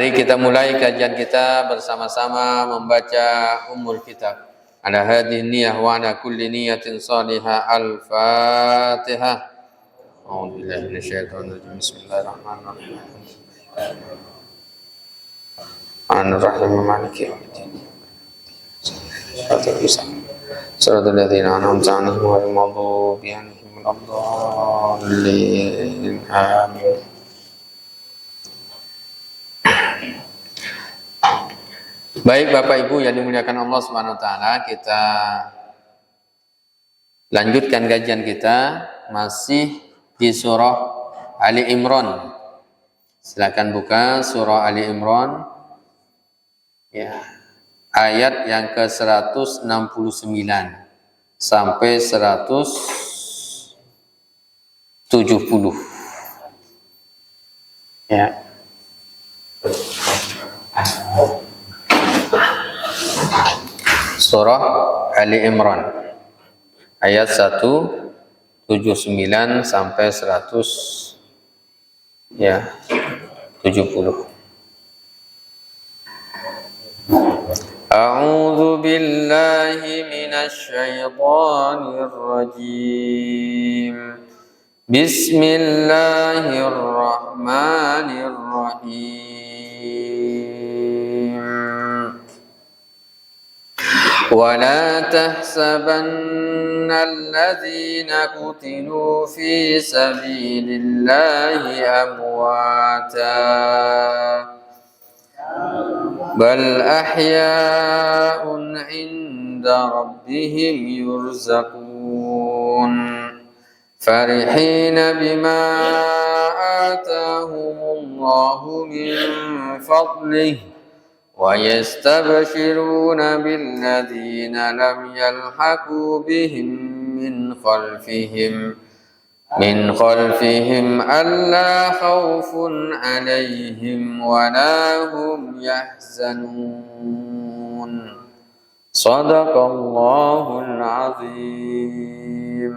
Mari kita mulai kajian kita bersama-sama membaca Ummul Kitab. Ala hadhihi niyyah wa ala kulli niyyatin salihah. Al-Fatihah. A'udzu billahi minasyaitonir rajim. Bismillahirrahmanirrahim. Ar-Rahim Maliki yaumiddin. Shiratal ladzina an'amta 'alaihim ghairil maghdubi 'alaihim waladdallin. Amin. Baik Bapak Ibu yang dimuliakan Allah Subhanahu wa taala, kita lanjutkan kajian kita masih di surah Ali Imran. Silakan buka surah Ali Imran. Ya. Ayat yang ke-169 sampai 170. Ya. Surah Ali Imran ayat 179 sampai 170. A'udzu billahi minasy syaithanir rajim. Bismillahirrahmanirrahim. ولا تحسبن الذين قتلوا في سبيل الله أمواتا بل أحياء عند ربهم يرزقون فرحين بما آتاهم الله من فضله ويستبشرون بالذين لم يلحقوا بهم من خلفهم ألا خوف عليهم ولا هم يحزنون صدق الله العظيم.